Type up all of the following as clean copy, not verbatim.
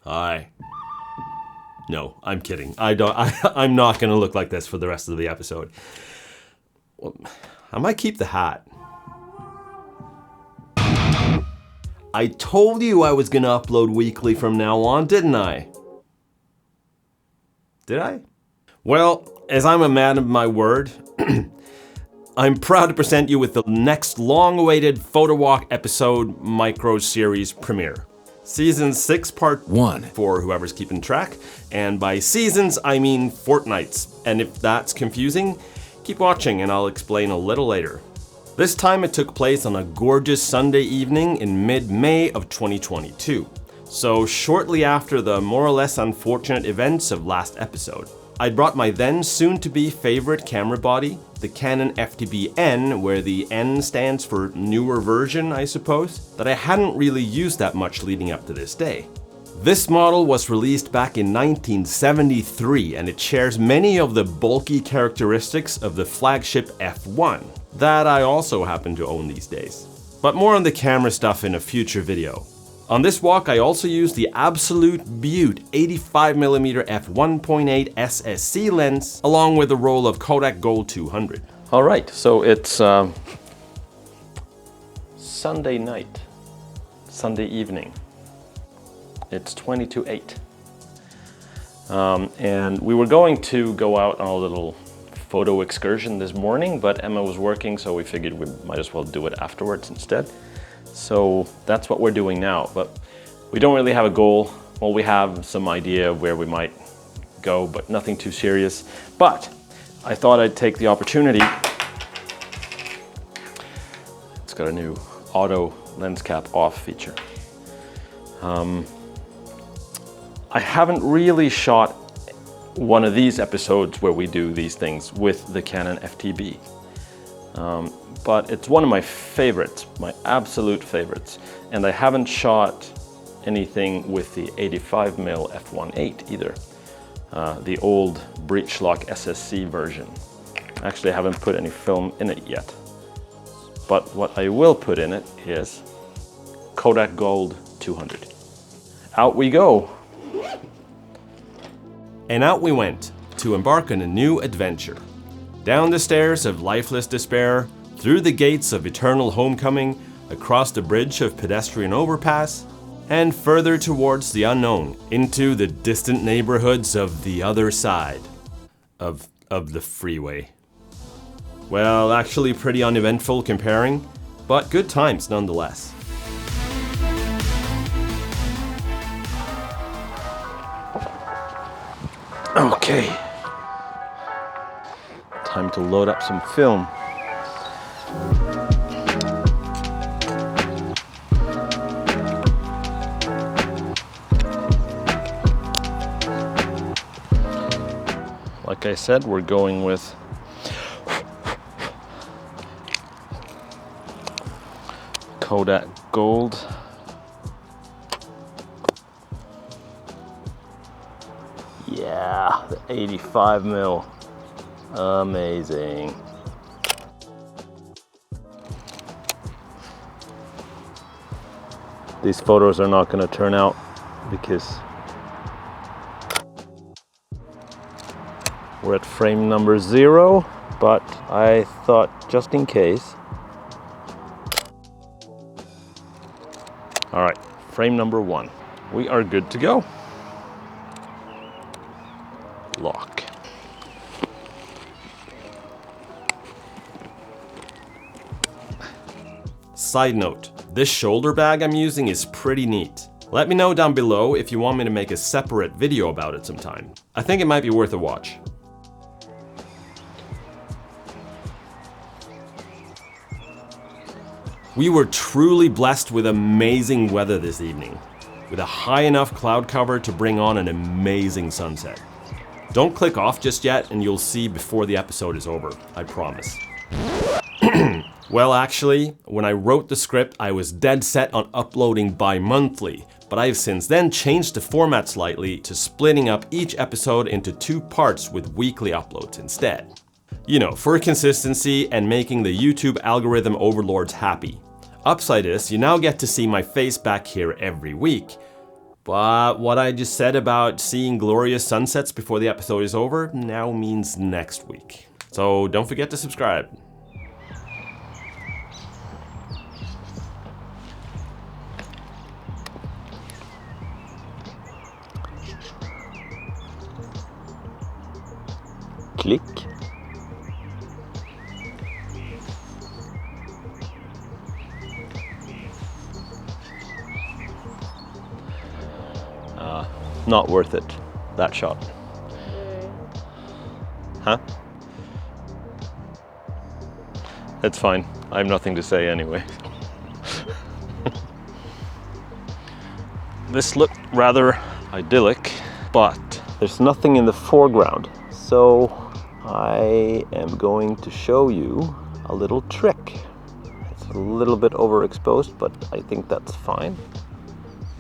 Hi. No, I'm kidding. I'm not gonna look like this for the rest of the episode. Well, I might keep the hat. I told you I was gonna upload weekly from now on, didn't I? Did I? Well, as I'm a man of my word, I'm proud to present you with the next long-awaited PhotoWalk episode micro-series premiere. Season 6, Part 1, for whoever's keeping track. And by seasons, I mean fortnights. And if that's confusing, keep watching and I'll explain a little later. This time it took place on a gorgeous Sunday evening in mid-May of 2022. So shortly after the more or less unfortunate events of last episode. I brought my then soon-to-be favorite camera body, the Canon FTb-N, where the N stands for newer version, I suppose, that I hadn't really used that much leading up to this day. This model was released back in 1973, and it shares many of the bulky characteristics of the flagship F1, that I also happen to own these days. But more on the camera stuff in a future video. On this walk, I also used the absolute beaut 85mm f1.8 SSC lens, along with a roll of Kodak Gold 200. All right, so it's Sunday night, Sunday evening. It's 20 to 8. And we were going to go out on a little photo excursion this morning, but Emma was working, so we figured we might as well do it afterwards instead. So that's what we're doing now, but we don't really have a goal. Well, we have some idea of where we might go, but nothing too serious. But I thought I'd take the opportunity. It's got a new auto lens cap off feature. I haven't really shot one of these episodes where we do these things with the Canon FTb. But it's one of my favorites, my absolute favorites. And I haven't shot anything with the 85mm f1.8 either. The old breech lock SSC version. Actually, I haven't put any film in it yet. But what I will put in it is Kodak Gold 200. Out we go. And out we went to embark on a new adventure. Down the stairs of lifeless despair, through the gates of eternal homecoming, across the bridge of pedestrian overpass, and further towards the unknown, into the distant neighborhoods of the other side of the freeway. Well, actually pretty uneventful comparing, but good times nonetheless. Okay. Time to load up some film. Like I said, we're going with Kodak Gold. Yeah, the 85mm. Amazing. These photos are not going to turn out because we're at frame number 0, but I thought just in case. All right, frame number 1. We are good to go. Lock. Side note, this shoulder bag I'm using is pretty neat. Let me know down below if you want me to make a separate video about it sometime. I think it might be worth a watch. We were truly blessed with amazing weather this evening, with a high enough cloud cover to bring on an amazing sunset. Don't click off just yet and you'll see before the episode is over, I promise. Well, actually, when I wrote the script, I was dead set on uploading bi-monthly, but I have since then changed the format slightly to splitting up each episode into 2 parts with weekly uploads instead. You know, for consistency and making the YouTube algorithm overlords happy. Upside is, you now get to see my face back here every week. But what I just said about seeing glorious sunsets before the episode is over now means next week. So don't forget to subscribe. Click. Not worth it, that shot. Huh? It's fine. I have nothing to say anyway. This looked rather idyllic, but there's nothing in the foreground. So I am going to show you a little trick. It's a little bit overexposed, but I think that's fine.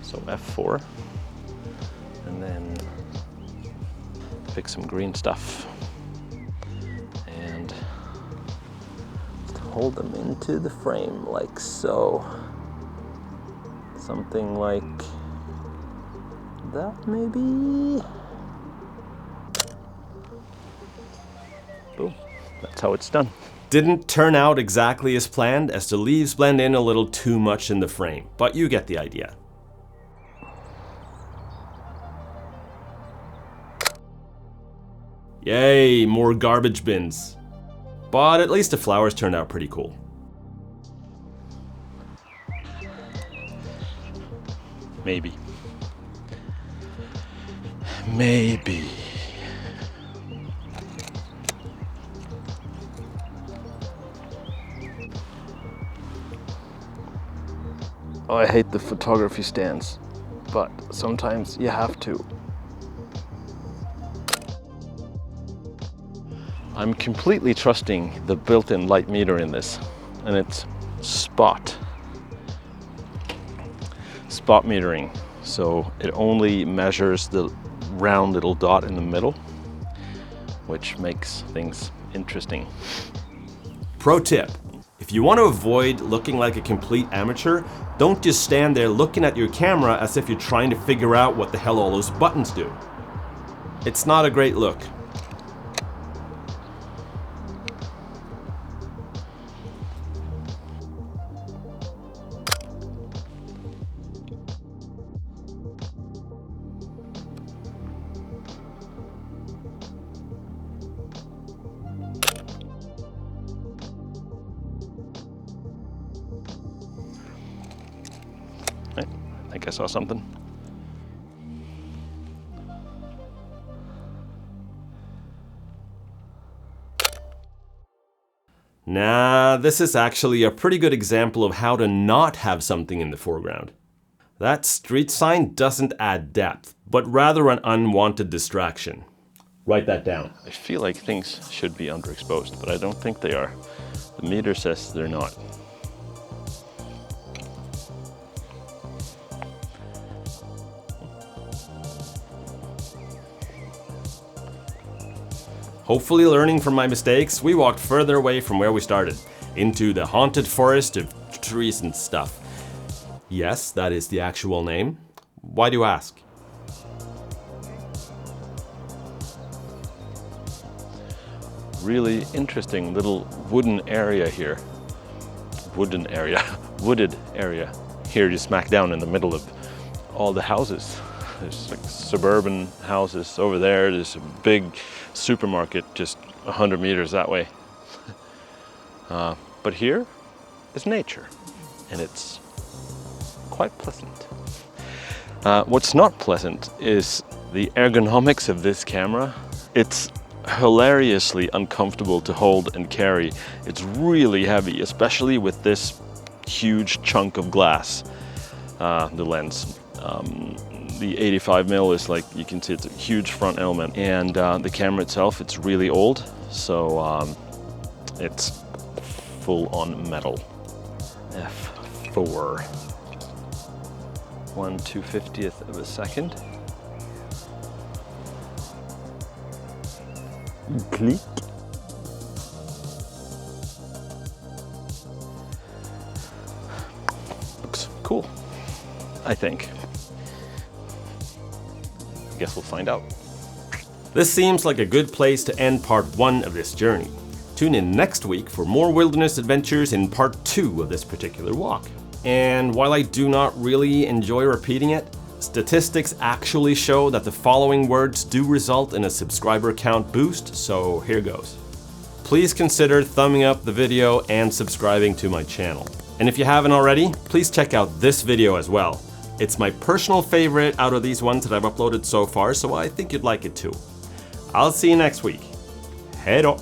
So F4. And then pick some green stuff and hold them into the frame like so. Something like that maybe. Boom, that's how it's done. Didn't turn out exactly as planned, as the leaves blend in a little too much in the frame, but you get the idea. Yay, more garbage bins. But at least the flowers turned out pretty cool. Maybe. Maybe. Oh, I hate the photography stands, but sometimes you have to. I'm completely trusting the built-in light meter in this, and it's spot metering. So it only measures the round little dot in the middle, which makes things interesting. Pro tip, if you want to avoid looking like a complete amateur, don't just stand there looking at your camera as if you're trying to figure out what the hell all those buttons do. It's not a great look. I think I saw something. Nah, this is actually a pretty good example of how to not have something in the foreground. That street sign doesn't add depth, but rather an unwanted distraction. Write that down. I feel like things should be underexposed, but I don't think they are. The meter says they're not. Hopefully learning from my mistakes, we walked further away from where we started, into the haunted forest of trees and stuff. Yes, that is the actual name. Why do you ask? Really interesting little wooden area here. Wooded area. Here, just smack down in the middle of all the houses. There's like suburban houses over there. There's a big supermarket just 100 meters that way. But here is nature, and it's quite pleasant. What's not pleasant is the ergonomics of this camera. It's hilariously uncomfortable to hold and carry. It's really heavy, especially with this huge chunk of glass, the lens. The 85mm is like, you can see it's a huge front element, and the camera itself, it's really old, so it's full on metal. F4. 1/250th of a second. Click. Looks cool, I think. Guess we'll find out. This seems like a good place to end part 1 of this journey. Tune in next week for more wilderness adventures in part 2 of this particular walk. And while I do not really enjoy repeating it, statistics actually show that the following words do result in a subscriber count boost, so here goes. Please consider thumbing up the video and subscribing to my channel. And if you haven't already, please check out this video as well. It's my personal favorite out of these ones that I've uploaded so far, so I think you'd like it too. I'll see you next week. Hej då!